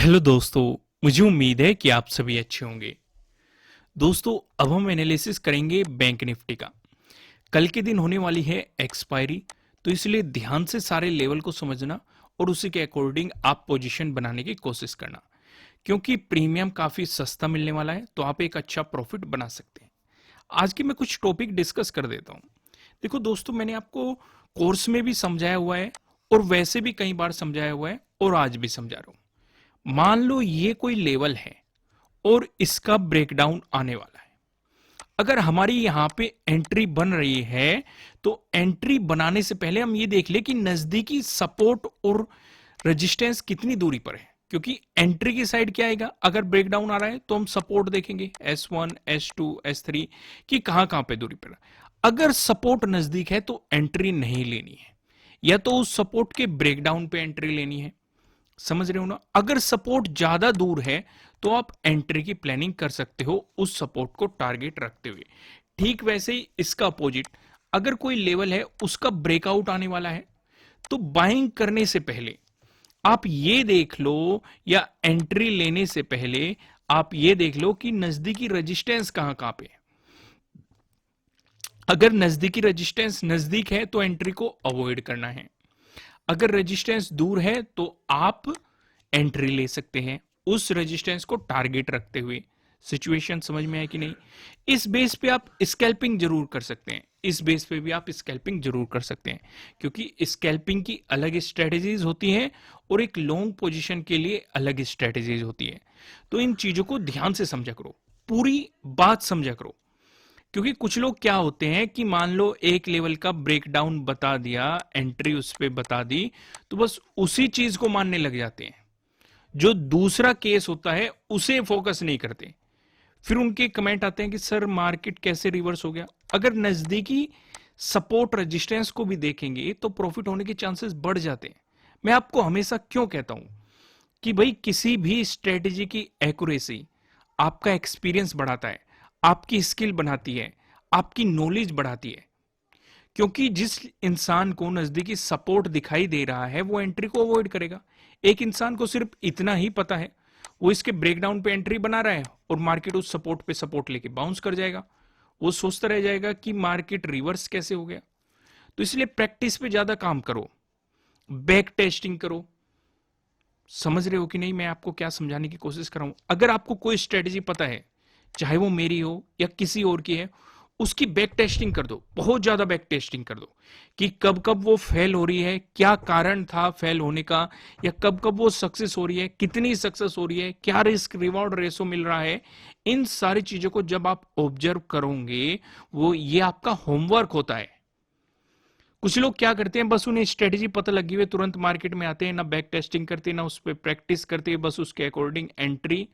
Hello दोस्तों। मुझे उम्मीद है कि आप सभी अच्छे होंगे। दोस्तों, अब हम एनालिसिस करेंगे बैंक निफ्टी का। कल के दिन होने वाली है एक्सपायरी, तो इसलिए ध्यान से सारे लेवल को समझना और उसी के अकॉर्डिंग आप पोजीशन बनाने की कोशिश करना, क्योंकि प्रीमियम काफ़ी सस्ता मिलने वाला है, तो आप एक अच्छा प्रॉफिट बना सकते हैं। आज की मैं कुछ टॉपिक डिस्कस कर देता हूँ। देखो दोस्तों, मैंने आपको कोर्स में भी समझाया हुआ है और वैसे भी कई बार समझाया हुआ है और आज भी समझा रहा हूँ। मान लो ये कोई लेवल है और इसका ब्रेकडाउन आने वाला है। अगर हमारी यहां पे एंट्री बन रही है, तो एंट्री बनाने से पहले हम ये देख ले कि नजदीकी सपोर्ट और रेजिस्टेंस कितनी दूरी पर है, क्योंकि एंट्री की साइड क्या आएगा, अगर ब्रेकडाउन आ रहा है तो हम सपोर्ट देखेंगे S1 S2 S3 कि कहां कहां पे दूरी पर है। अगर सपोर्ट नजदीक है तो एंट्री नहीं लेनी है, या तो उस सपोर्ट के ब्रेकडाउन पे एंट्री लेनी है। समझ रहे हो ना? अगर सपोर्ट ज्यादा दूर है तो आप एंट्री की प्लानिंग कर सकते हो उस सपोर्ट को टारगेट रखते हुए। ठीक वैसे ही इसका अपोजिट, अगर कोई लेवल है उसका ब्रेकआउट आने वाला है, तो बाइंग करने से पहले आप ये देख लो, या एंट्री लेने से पहले आप ये देख लो कि नजदीकी रेजिस्टेंस कहां कहां पे है। अगर नजदीकी रेजिस्टेंस नजदीक है तो एंट्री को अवॉइड करना है। अगर रेजिस्टेंस दूर है तो आप एंट्री ले सकते हैं उस रेजिस्टेंस को टारगेट रखते हुए। सिचुएशन समझ में आया कि नहीं? इस बेस पे आप स्कैल्पिंग जरूर कर सकते हैं, इस बेस पे भी आप स्कैल्पिंग जरूर कर सकते हैं, क्योंकि स्कैल्पिंग की अलग स्ट्रेटेजीज होती हैं और एक लॉन्ग पोजीशन के लिए अलग स्ट्रेटेजीज होती है। तो इन चीजों को ध्यान से समझा करो, पूरी बात समझा करो। क्योंकि कुछ लोग क्या होते हैं कि मान लो एक लेवल का ब्रेकडाउन बता दिया, एंट्री उस पर बता दी, तो बस उसी चीज को मानने लग जाते हैं। जो दूसरा केस होता है उसे फोकस नहीं करते। फिर उनके कमेंट आते हैं कि सर मार्केट कैसे रिवर्स हो गया। अगर नजदीकी सपोर्ट रेजिस्टेंस को भी देखेंगे तो प्रॉफिट होने के चांसेस बढ़ जाते हैं। मैं आपको हमेशा क्यों कहता हूं कि भाई किसी भी स्ट्रेटेजी की एक्यूरेसी आपका एक्सपीरियंस बढ़ाता है, आपकी स्किल बनाती है, आपकी नॉलेज बढ़ाती है। क्योंकि जिस इंसान को नजदीकी सपोर्ट दिखाई दे रहा है वो एंट्री को अवॉइड करेगा। एक इंसान को सिर्फ इतना ही पता है, वो इसके ब्रेकडाउन पे एंट्री बना रहा है और मार्केट उस सपोर्ट पे सपोर्ट लेके बाउंस कर जाएगा। वो सोचता रह जाएगा कि मार्केट रिवर्स कैसे हो गया। तो इसलिए प्रैक्टिस पे ज्यादा काम करो, बैक टेस्टिंग करो। समझ रहे हो कि नहीं मैं आपको क्या समझाने की कोशिश कर रहा हूं? अगर आपको कोई स्ट्रेटेजी पता है, चाहे वो मेरी हो या किसी और की है, उसकी बैक टेस्टिंग कर दो, बहुत ज्यादा बैक टेस्टिंग कर दो कि कब कब वो फेल हो रही है, क्या कारण था फेल होने का, या कब कब वो सक्सेस हो रही है, कितनी सक्सेस हो रही है, क्या रिस्क रिवॉर्ड रेशो मिल रहा है। इन सारी चीजों को जब आप ऑब्जर्व करोगे, वो ये आपका होमवर्क होता है। कुछ लोग क्या करते हैं, बस उन्हें स्ट्रेटेजी पता लगी हुई तुरंत मार्केट में आते हैं, ना बैक टेस्टिंग करते, ना उस पर प्रैक्टिस करते, बस उसके अकॉर्डिंग एंट्री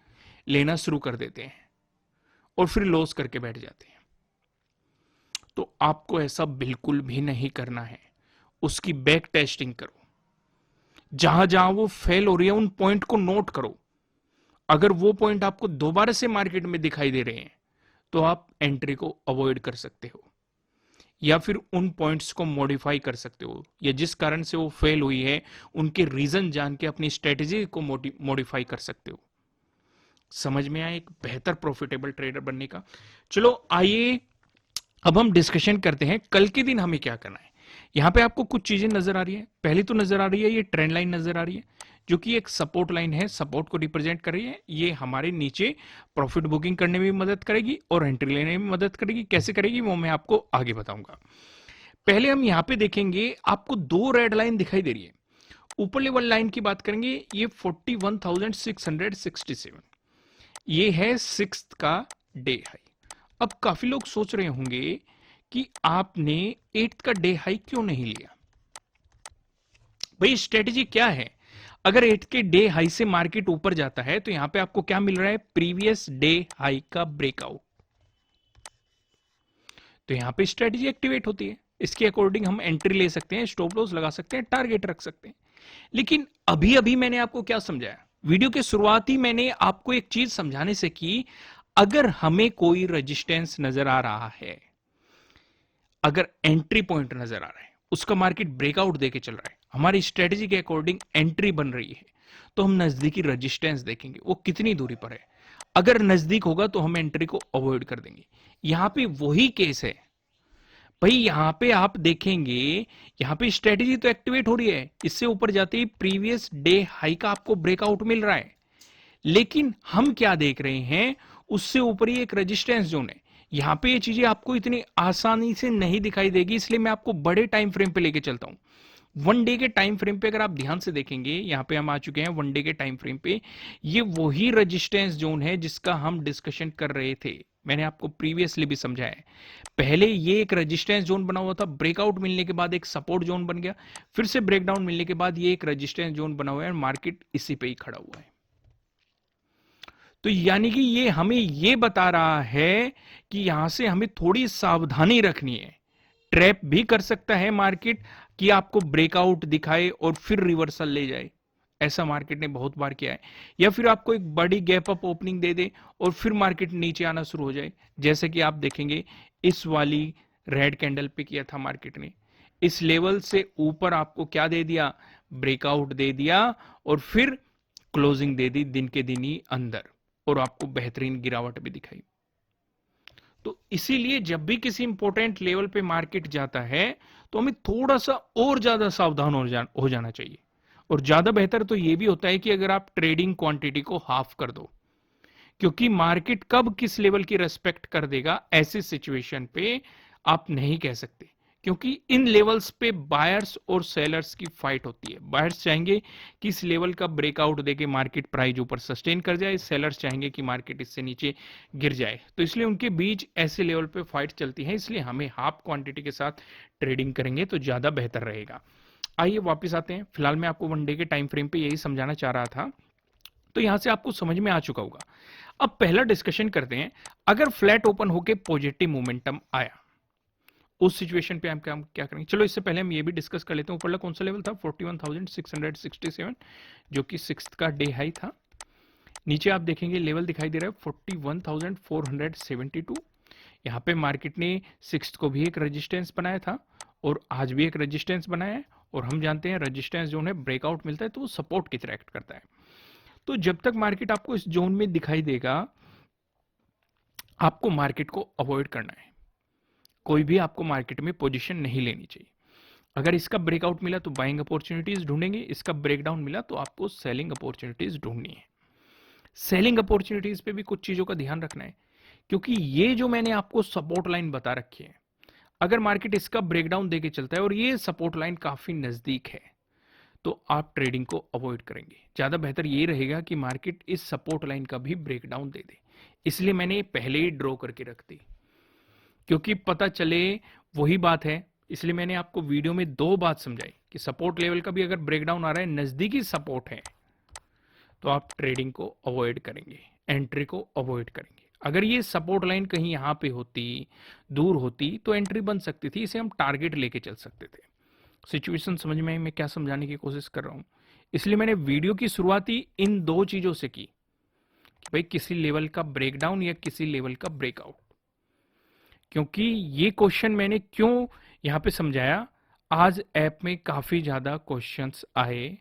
लेना शुरू कर देते हैं और फिर लॉस करके बैठ जाते हैं। तो आपको ऐसा बिल्कुल भी नहीं करना है। उसकी बैक टेस्टिंग करो, जहां जहां वो फेल हो रही है उन पॉइंट को नोट करो। अगर वो पॉइंट आपको दोबारा से मार्केट में दिखाई दे रहे हैं तो आप एंट्री को अवॉइड कर सकते हो, या फिर उन पॉइंट्स को मॉडिफाई कर सकते हो, या जिस कारण से वो फेल हुई है उनके रीजन जान के अपनी स्ट्रेटेजी को मॉडिफाई कर सकते हो। समझ में आया एक बेहतर प्रॉफिटेबल ट्रेडर बनने का? चलो आइए अब हम डिस्कशन करते हैं कल के दिन हमें क्या करना है। यहां पे आपको कुछ चीजें नजर आ रही है। पहली तो नजर आ रही है ये ट्रेंड लाइन नजर आ रही है, जो कि एक सपोर्ट लाइन है, सपोर्ट को रिप्रेजेंट कर रही है। ये हमारे नीचे प्रॉफिट बुकिंग करने में भी मदद करेगी और एंट्री लेने में मदद करेगी। कैसे करेगी वो मैं आपको आगे बताऊंगा। पहले हम यहां पे देखेंगे, आपको दो रेड लाइन दिखाई दे रही है। ऊपर लेवल लाइन की बात करेंगे, ये 41,667, ये है सिक्स का डे हाई। अब काफी लोग सोच रहे होंगे कि आपने एट्थ का डे हाई क्यों नहीं लिया। भाई स्ट्रेटेजी क्या है? अगर एट्थ के डे हाई से मार्केट ऊपर जाता है तो यहां पे आपको क्या मिल रहा है, प्रीवियस डे हाई का ब्रेकआउट। तो यहां पे स्ट्रेटेजी एक्टिवेट होती है, इसके अकॉर्डिंग हम एंट्री ले सकते हैं, स्टॉप लॉस लगा सकते हैं, टारगेट रख सकते हैं। लेकिन अभी अभी मैंने आपको क्या समझाया, वीडियो के शुरुआती मैंने आपको एक चीज समझाने से कि अगर हमें कोई रेजिस्टेंस नजर आ रहा है, अगर एंट्री पॉइंट नजर आ रहा है, उसका मार्केट ब्रेकआउट देके चल रहा है, हमारी स्ट्रेटेजी के अकॉर्डिंग एंट्री बन रही है, तो हम नजदीकी रेजिस्टेंस देखेंगे वो कितनी दूरी पर है। अगर नजदीक होगा तो हम एंट्री को अवॉइड कर देंगे। यहां पे वही केस है भाई, यहां पे आप देखेंगे, यहां पे स्ट्रेटेजी तो एक्टिवेट हो रही है, इससे ऊपर जाते ही प्रीवियस डे हाई का आपको ब्रेकआउट मिल रहा है। लेकिन हम क्या देख रहे हैं, उससे ऊपर ही एक रेजिस्टेंस जोन है। यहां पे ये चीजें आपको इतनी आसानी से नहीं दिखाई देगी, इसलिए मैं आपको बड़े टाइम फ्रेम पे लेके चलता हूं। वन डे के टाइम फ्रेम पे अगर आप ध्यान से देखेंगे, यहां पे हम आ चुके हैं वन डे के टाइम फ्रेम पे, ये वही रेजिस्टेंस जोन है जिसका हम डिस्कशन कर रहे थे। मैंने आपको प्रीवियसली भी समझाया है। पहले ये एक रेजिस्टेंस जोन बना हुआ था, ब्रेकआउट मिलने के बाद एक सपोर्ट जोन बन गया, फिर से ब्रेकडाउन मिलने के बाद ये एक रेजिस्टेंस जोन बना हुआ है, मार्केट इसी पे ही खड़ा हुआ है। तो यानी कि ये हमें ये बता रहा है कि यहां से हमें थोड़ी सावधानी रखनी है। ट्रैप भी कर सकता है मार्केट कि आपको ब्रेकआउट दिखाए और फिर रिवर्सल ले जाए, ऐसा मार्केट ने बहुत बार किया है। या फिर आपको एक बड़ी गैप अप ओपनिंग दे दे और फिर मार्केट नीचे आना शुरू हो जाए, जैसे कि आप देखेंगे इस वाली रेड कैंडल पे किया था मार्केट ने। इस लेवल से ऊपर आपको क्या दे दिया, ब्रेकआउट दे दिया और फिर क्लोजिंग दे दी दिन के दिन ही अंदर, और आपको बेहतरीन गिरावट भी दिखाई। तो इसीलिए जब भी किसी इंपॉर्टेंट लेवल पे मार्केट जाता है तो हमें थोड़ा सा और ज्यादा सावधान हो जाना चाहिए। और ज्यादा बेहतर तो यह भी होता है कि अगर आप ट्रेडिंग क्वांटिटी को हाफ कर दो, क्योंकि मार्केट कब किस लेवल की रेस्पेक्ट कर देगा ऐसी सिचुएशन पे आप नहीं कह सकते, क्योंकि इन लेवल्स पे बायर्स और सेलर्स की फाइट होती है। बायर्स चाहेंगे कि इस लेवल का ब्रेकआउट देके मार्केट प्राइस ऊपर सस्टेन कर जाए, सेलर्स चाहेंगे कि मार्केट इससे नीचे गिर जाए। तो इसलिए उनके बीच ऐसे लेवल पे फाइट चलती है, इसलिए हमें हाफ क्वांटिटी के साथ ट्रेडिंग करेंगे तो ज्यादा बेहतर रहेगा। आइए वापस आते हैं। फिलहाल मैं आपको वन डे के टाइम फ्रेम पे यही समझाना चाह रहा था, तो यहां से आपको समझ में आ चुका होगा। अब पहला डिस्कशन करते हैं, अगर फ्लैट ओपन होके पॉजिटिव मोमेंटम आया उस सिचुएशन पे हम क्या करेंगे। चलो इससे पहले हम ये भी डिस्कस कर लेते हैं, ऊपरला कौन सा लेवल था, 41,667, जो कि सिक्स्थ का डे हाई था। नीचे आप देखेंगे लेवल दिखाई दे रहा है 41,472। यहाँ पे मार्केट ने सिक्स्थ को भी एक रेजिस्टेंस बनाया था और आज भी एक रेजिस्टेंस बनाया है, और हम जानते हैं रेजिस्टेंस जोन है, ब्रेकआउट मिलता है तो वो सपोर्ट की तरह एक्ट करता है। तो जब तक मार्केट आपको इस जोन में दिखाई देगा, आपको मार्केट को अवॉइड करना है। कोई भी आपको मार्केट में पोजीशन नहीं लेनी चाहिए। अगर इसका ब्रेकआउट मिला तो बाइंग अपॉर्चुनिटीज ढूंढेंगे, इसका ब्रेकडाउन मिला तो आपको सेलिंग अपॉर्चुनिटीज ढूंढनी है। सेलिंग अपॉर्चुनिटीज पे भी कुछ चीजों का ध्यान रखना है, क्योंकि ये जो मैंने आपको सपोर्ट लाइन बता रखी है, अगर मार्केट इसका ब्रेकडाउन देके चलता है और ये सपोर्ट लाइन काफी नजदीक है, तो आप ट्रेडिंग को अवॉइड करेंगे। ज्यादा बेहतर ये रहेगा कि मार्केट इस सपोर्ट लाइन का भी ब्रेकडाउन दे दे। इसलिए मैंने पहले ही ड्रॉ करके रख दी, क्योंकि पता चले, वही बात है। इसलिए मैंने आपको वीडियो में दो बात समझाई कि सपोर्ट लेवल का भी अगर ब्रेकडाउन आ रहा है, नजदीकी सपोर्ट है, तो आप ट्रेडिंग को अवॉइड करेंगे, एंट्री को अवॉइड करेंगे। अगर ये सपोर्ट लाइन कहीं यहां पे होती, दूर होती, तो एंट्री बन सकती थी, इसे हम टारगेट लेके चल सकते थे। सिचुएशन समझ में आई मैं क्या समझाने की कोशिश कर रहा हूं। इसलिए मैंने वीडियो की शुरुआत ही इन दो चीजों से की कि भाई किसी लेवल का ब्रेकडाउन या किसी लेवल का ब्रेकआउट। क्योंकि ये क्वेश्चन मैंने क्यों यहां पे समझाया, आज ऐप में काफी ज्यादा क्वेश्चंस आए,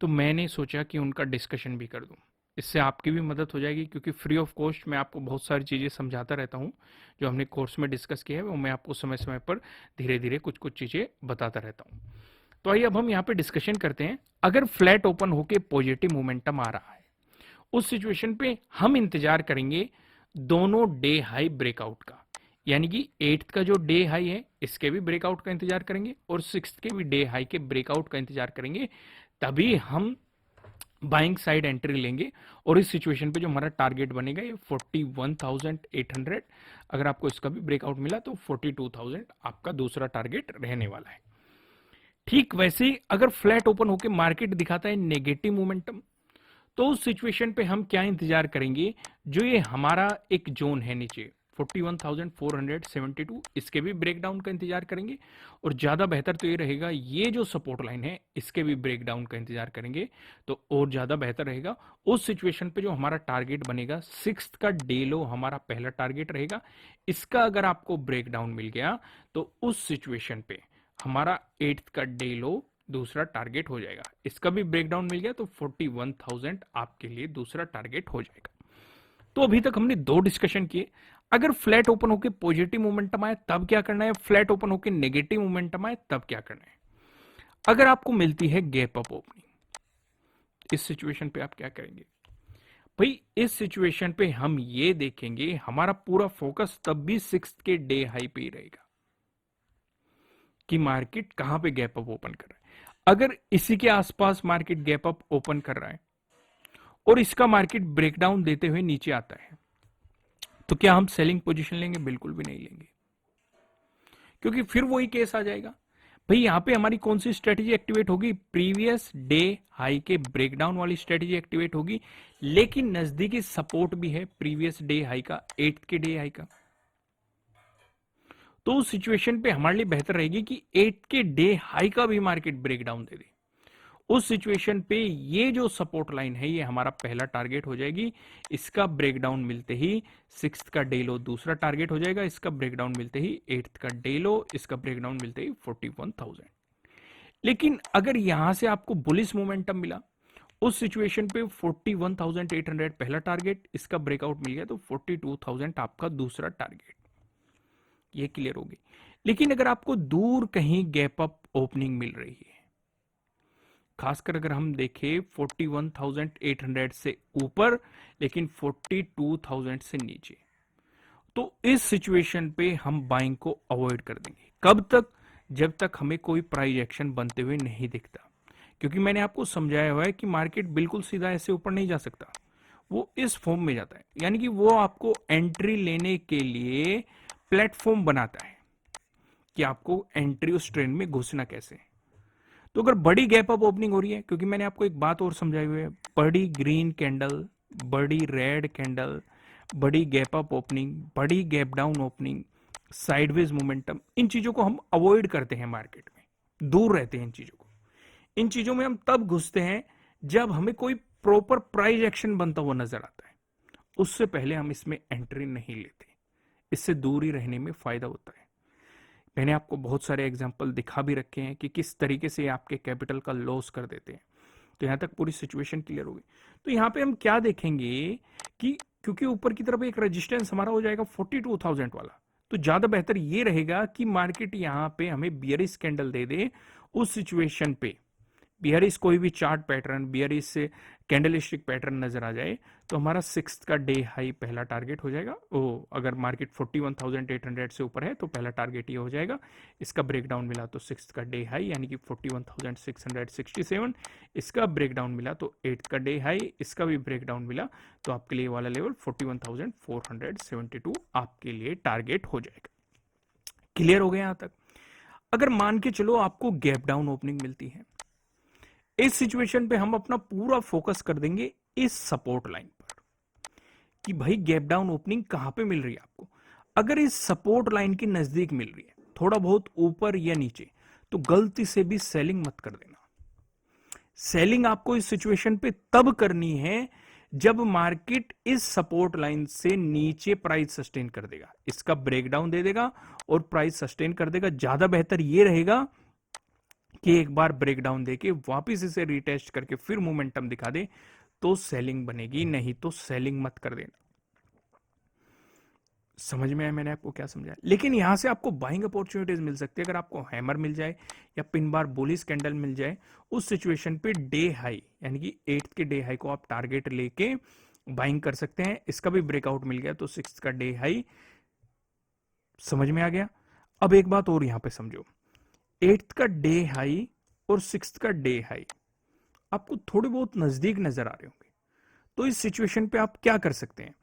तो मैंने सोचा कि उनका डिस्कशन भी कर दूं। इससे आपकी भी मदद हो जाएगी, क्योंकि फ्री ऑफ कॉस्ट मैं आपको बहुत सारी चीज़ें समझाता रहता हूं, जो हमने कोर्स में डिस्कस किया है वो मैं आपको समय समय पर धीरे धीरे कुछ कुछ चीज़ें बताता रहता हूं। तो आइए अब हम यहाँ पे डिस्कशन करते हैं। अगर फ्लैट ओपन होके पॉजिटिव मोमेंटम आ रहा है, उस सिचुएशन पे हम इंतजार करेंगे दोनों डे हाई ब्रेकआउट का, यानी कि 8th का जो डे हाई है इसके भी ब्रेकआउट का इंतजार करेंगे और 6th के भी डे हाई के ब्रेकआउट का इंतजार करेंगे, तभी हम बाइंग साइड एंट्री लेंगे। और इस सिचुएशन पे जो हमारा टारगेट बनेगा ये 41,800, अगर आपको इसका भी ब्रेकआउट मिला तो 42,000 आपका दूसरा टारगेट रहने वाला है। ठीक वैसे ही अगर फ्लैट ओपन होकर मार्केट दिखाता है नेगेटिव मोमेंटम, तो उस सिचुएशन पे हम क्या इंतजार करेंगे, जो ये हमारा एक जोन है नीचे 41,472, इसके भी ब्रेकडाउन का इंतजार करेंगे। और ज्यादा बेहतर तो ये रहेगा, ये जो सपोर्ट लाइन है इसके भी ब्रेकडाउन का इंतजार करेंगे, तो और ज्यादा बेहतर रहेगा। उस सिचुएशन पे जो हमारा टारगेट बनेगा, 6th का डे लो हमारा पहला टारगेट रहेगा। इसका अगर आपको ब्रेकडाउन मिल गया तो उस सिचुएशन पे हमारा 8th का डे लो दूसरा टारगेट हो जाएगा। इसका भी ब्रेकडाउन मिल गया तो 41,000 आपके लिए दूसरा टारगेट हो जाएगा। तो अभी तक हमने दो डिस्कशन किए। अगर फ्लैट ओपन होकर पॉजिटिव मोमेंटम आए तब क्या करना है, फ्लैट ओपन होकर नेगेटिव मोमेंटम आए तब क्या करना है। अगर आपको मिलती है गैप अप ओपनिंग, इस सिचुएशन पे आप क्या करेंगे भाई? इस सिचुएशन पे हम ये देखेंगे, हमारा पूरा फोकस तब भी 6 के डे हाई पे ही रहेगा कि मार्केट कहां पे गैप अप ओपन कर रहा है। अगर इसी के आसपास मार्केट गैप अप ओपन कर रहा है और इसका मार्केट ब्रेकडाउन देते हुए नीचे आता है, तो क्या हम सेलिंग पोजीशन लेंगे? बिल्कुल भी नहीं लेंगे, क्योंकि फिर वही केस आ जाएगा भाई। यहां पे हमारी कौन सी स्ट्रेटेजी एक्टिवेट होगी? प्रीवियस डे हाई के ब्रेकडाउन वाली स्ट्रेटेजी एक्टिवेट होगी, लेकिन नजदीकी सपोर्ट भी है प्रीवियस डे हाई का, 8 के डे हाई का। तो उस सिचुएशन पे हमारे लिए बेहतर रहेगी कि 8 के डे हाई का भी मार्केट ब्रेकडाउन दे दे। उस सिचुएशन पे ये जो सपोर्ट लाइन है ये हमारा पहला टारगेट हो जाएगी। इसका ब्रेकडाउन मिलते ही 6th का डे लो दूसरा टारगेट हो जाएगा। इसका ब्रेकडाउन मिलते ही 8th का डे लो, इसका ब्रेकडाउन मिलते ही 41,000। लेकिन अगर यहां से आपको बुलिश मोमेंटम मिला, उस सिचुएशन पे 41,800 पहला टारगेट, इसका ब्रेकआउट मिल गया तो 42,000 आपका दूसरा टारगेट। ये क्लियर होगी। लेकिन अगर आपको दूर कहीं गैप अप ओपनिंग मिल रही है, खासकर अगर हम देखें 41,800 से ऊपर लेकिन 42,000 से नीचे, तो इस सिचुएशन पे हम बाइंग को अवॉइड कर देंगे। कब तक? जब तक हमें कोई प्राइस एक्शन बनते हुए नहीं दिखता, क्योंकि मैंने आपको समझाया हुआ है कि मार्केट बिल्कुल सीधा ऐसे ऊपर नहीं जा सकता, वो इस फॉर्म में जाता है। यानी कि वो आपको एंट्री लेने के लिए प्लेटफॉर्म बनाता है कि आपको एंट्री उस ट्रेंड में घुसना कैसे। तो अगर बड़ी गैप अप ओपनिंग हो रही है, क्योंकि मैंने आपको एक बात और समझाई हुई है, बड़ी ग्रीन कैंडल, बड़ी रेड कैंडल, बड़ी गैप अप ओपनिंग, बड़ी gap down opening, sideways momentum, इन चीजों को हम अवॉइड करते हैं मार्केट में, दूर रहते हैं इन चीजों को। इन चीजों में हम तब घुसते हैं जब हमें कोई प्रॉपर प्राइस एक्शन बनता हुआ नजर आता है। उससे पहले हम इसमें एंट्री नहीं लेते, इससे दूर ही रहने में फायदा होता है। मैंने आपको बहुत सारे एग्जाम्पल दिखा भी रखे हैं कि किस तरीके से आपके कैपिटल का लॉस कर देते हैं। तो यहां तक पूरी सिचुएशन क्लियर होगी। तो यहां पे हम क्या देखेंगे कि क्योंकि ऊपर की तरफ एक रेजिस्टेंस हमारा हो जाएगा 42,000 वाला, तो ज्यादा बेहतर ये रहेगा कि मार्केट यहां पे हमें बियरिश कैंडल दे दे। उस सिचुएशन पे बियरिश कोई भी चार्ट पैटर्न, बियरिश से कैंडलस्टिक पैटर्न नजर आ जाए तो हमारा 6th का डे हाई पहला टारगेट हो जाएगा। अगर मार्केट 41,800 से ऊपर है तो पहला टारगेट ये हो जाएगा। इसका ब्रेकडाउन मिला तो 6th का डे हाई यानी कि 41,667, इसका ब्रेकडाउन मिला तो 8th का डे हाई, इसका भी ब्रेकडाउन मिला तो आपके लिए वाला लेवल 41,472 आपके लिए टारगेट हो जाएगा। क्लियर हो गया यहां तक? अगर मान के चलो आपको गैप डाउन ओपनिंग मिलती है, इस सिचुएशन पे हम अपना पूरा फोकस कर देंगे इस सपोर्ट लाइन पर कि भाई गैप डाउन ओपनिंग कहां पे मिल रही है आपको। अगर इस सपोर्ट लाइन के नजदीक मिल रही है, थोड़ा बहुत ऊपर या नीचे, तो गलती से भी सेलिंग मत कर देना। सेलिंग आपको इस सिचुएशन पे तब करनी है जब मार्केट इस सपोर्ट लाइन से नीचे प्राइस सस्टेन कर देगा, इसका ब्रेकडाउन दे देगा और प्राइस सस्टेन कर देगा। ज्यादा बेहतर यह रहेगा कि एक बार ब्रेकडाउन देके वापस इसे रिटेस्ट करके फिर मोमेंटम दिखा दे तो सेलिंग बनेगी, नहीं तो सेलिंग मत कर देना। समझ में आया मैंने आपको क्या समझाया? लेकिन यहां से आपको बाइंग अपॉर्चुनिटीज मिल सकती है। अगर आपको हैमर मिल जाए या पिन बार बुलिश कैंडल मिल जाए, उस सिचुएशन पे डे हाई यानी कि 8th के डे हाई को आप टारगेट लेके बाइंग कर सकते हैं। इसका भी ब्रेकआउट मिल गया तो 6th का डे हाई। समझ में आ गया? अब एक बात और यहां पे समझो, 8th का डे हाई और 6th का डे हाई आपको थोड़े बहुत नजदीक नजर आ रहे होंगे। तो इस सिचुएशन पे आप क्या कर सकते हैं?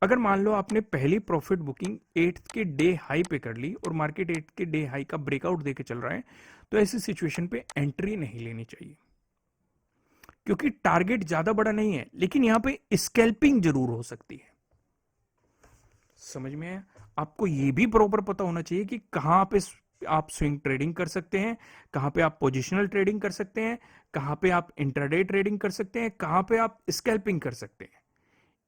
अगर मान लो आपने पहली प्रॉफिट बुकिंग 8th के डे हाई पे कर ली और मार्केट 8th के डे हाई का ब्रेकआउट देके चल रहा है, तो ऐसी सिचुएशन पे एंट्री नहीं लेनी चाहिए, क्योंकि टारगेट ज्यादा बड़ा नहीं है, लेकिन यहां पे स्कैल्पिंग जरूर हो सकती है। समझ में आया? आपको यह भी प्रॉपर पता होना चाहिए कि कहां पे आप स्विंग ट्रेडिंग कर सकते हैं, कहां पे आप पोजिशनल ट्रेडिंग कर सकते हैं, कहां पे आप इंट्राडे ट्रेडिंग कर सकते हैं, कहां पे आप स्कैल्पिंग कर सकते हैं।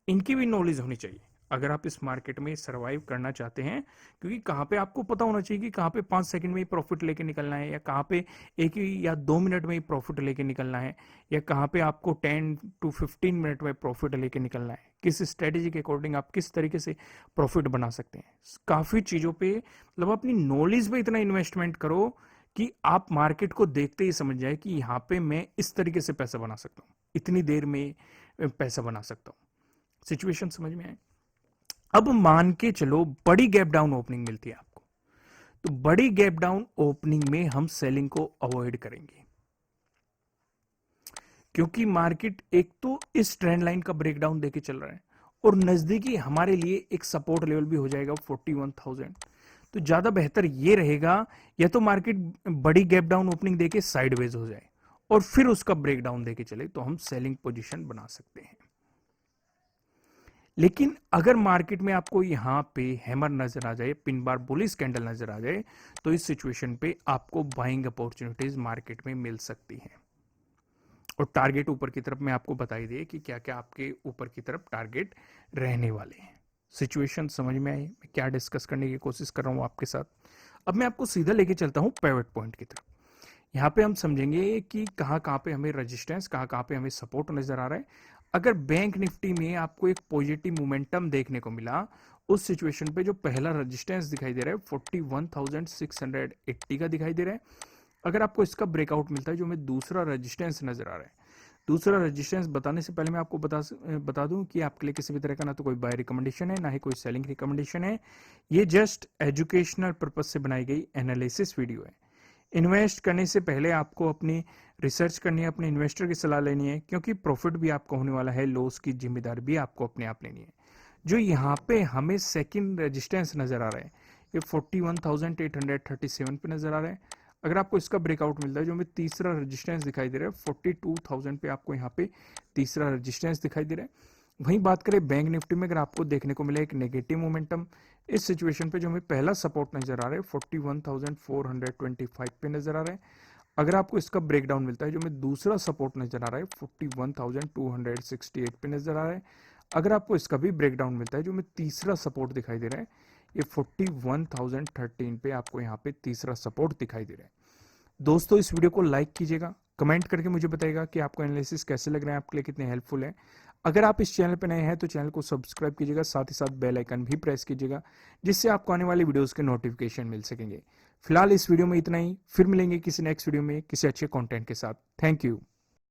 इनकी भी नॉलेज होनी चाहिए। अगर आप इस मार्केट में सर्वाइव करना चाहते हैं, क्योंकि कहाँ पे आपको पता होना चाहिए कि कहाँ पे 5 सेकंड में ही प्रॉफिट लेके निकलना है, या कहाँ पे 1 या 2 मिनट में ही प्रॉफिट लेके निकलना है, या कहाँ पे आपको 10 to 15 मिनट में प्रॉफिट लेके निकलना है, किस स्ट्रेटेजी के अकॉर्डिंग आप किस तरीके से प्रॉफिट बना सकते हैं। काफी चीजों पे मतलब अपनी नॉलेज पे इतना इन्वेस्टमेंट करो कि आप मार्केट को देखते ही समझ जाए कि यहाँ पे मैं इस तरीके से पैसा बना सकता हूँ, इतनी देर में पैसा बना सकता हूँ। सिचुएशन समझ में आए। अब मान के चलो बड़ी गैप डाउन ओपनिंग मिलती है आपको, तो बड़ी गैप डाउन ओपनिंग में हम सेलिंग को अवॉइड करेंगे, क्योंकि मार्केट एक तो इस ट्रेंड लाइन का ब्रेकडाउन देके चल रहा है और नजदीकी हमारे लिए एक सपोर्ट लेवल भी हो जाएगा 41,000। तो ज्यादा बेहतर ये रहेगा या तो मार्केट बड़ी गैप डाउन ओपनिंग देके साइडवेज हो जाए और फिर उसका ब्रेकडाउन देके चले, तो हम सेलिंग पोजीशन बना सकते हैं। लेकिन अगर मार्केट में आपको यहां पे हैमर नजर आ जाए, पिन बार बुलिश कैंडल नजर आ जाए, तो इस सिचुएशन पे आपको बाइंग अपॉर्चुनिटीज मार्केट में मिल सकती हैं। और टारगेट ऊपर की तरफ मैं आपको बताई दिए कि क्या क्या आपके ऊपर की तरफ टारगेट रहने वाले हैं। सिचुएशन समझ में आई, मैं क्या डिस्कस करने की कोशिश कर रहा हूं आपके साथ। अब मैं आपको सीधा लेके चलता हूं पिवट पॉइंट की तरफ। यहाँ पे हम समझेंगे कि कहाँ कहाँ पे हमें रेजिस्टेंस, कहाँ कहाँ पे हमें सपोर्ट नजर आ रहा है। अगर बैंक निफ्टी में आपको एक पॉजिटिव मोमेंटम देखने को मिला, उस सिचुएशन पे जो पहला रेजिस्टेंस दिखाई दे रहा है 41,680 का दिखाई दे रहा है। अगर आपको इसका ब्रेकआउट मिलता है, जो हमें दूसरा रेजिस्टेंस नजर आ रहा है, दूसरा रेजिस्टेंस बताने से पहले मैं आपको बता दूं कि आपके लिए किसी भी तरह का ना तो कोई बाय रिकमेंडेशन है, ना ही कोई सेलिंग रिकमेंडेशन है। ये जस्ट एजुकेशनल पर्पज से बनाई गई एनालिसिस वीडियो है। इन्वेस्ट करने से पहले आपको अपनी रिसर्च करनी है, अपने इन्वेस्टर की सलाह लेनी है, क्योंकि प्रॉफिट भी आपका होने वाला है, लॉस की जिम्मेदारी भी आपको अपने आप लेनी है। जो यहाँ पे हमें सेकंड रेजिस्टेंस नजर आ रहा है, ये 41,837 पे नजर आ रहा है। अगर आपको इसका ब्रेकआउट मिलता है, जो हमें तीसरा रेजिस्टेंस दिखाई दे रहा है 42,000 पे, आपको यहाँ पे तीसरा रेजिस्टेंस दिखाई दे रहा है। वहीं बात करें बैंक निफ्टी में, अगर आपको देखने को मिला एक नेगेटिव मोमेंटम, इस सिचुएशन पे जो हमें पहला सपोर्ट नजर आ रहा है 41,425 पे नजर आ रहा है। अगर आपको इसका ब्रेकडाउन मिलता है, जो हमें दूसरा सपोर्ट नजर आ रहा है 41,268 पे नजर आ रहा है। अगर आपको इसका भी ब्रेकडाउन मिलता है, जो हमें तीसरा सपोर्ट दिखाई दे रहा है, ये 41,013 पे आपको यहाँ पे तीसरा सपोर्ट दिखाई दे रहा है। दोस्तों, इस वीडियो को लाइक कीजिएगा, कमेंट करके मुझे बताइएगा कि आपको एनालिसिस कैसे लग रहा है, आपके लिए कितने हेल्पफुल है। अगर आप इस चैनल पर नए हैं तो चैनल को सब्सक्राइब कीजिएगा, साथ ही साथ बेल आइकन भी प्रेस कीजिएगा, जिससे आपको आने वाली वीडियोस के नोटिफिकेशन मिल सकेंगे। फिलहाल इस वीडियो में इतना ही, फिर मिलेंगे किसी नेक्स्ट वीडियो में किसी अच्छे कंटेंट के साथ। Thank you.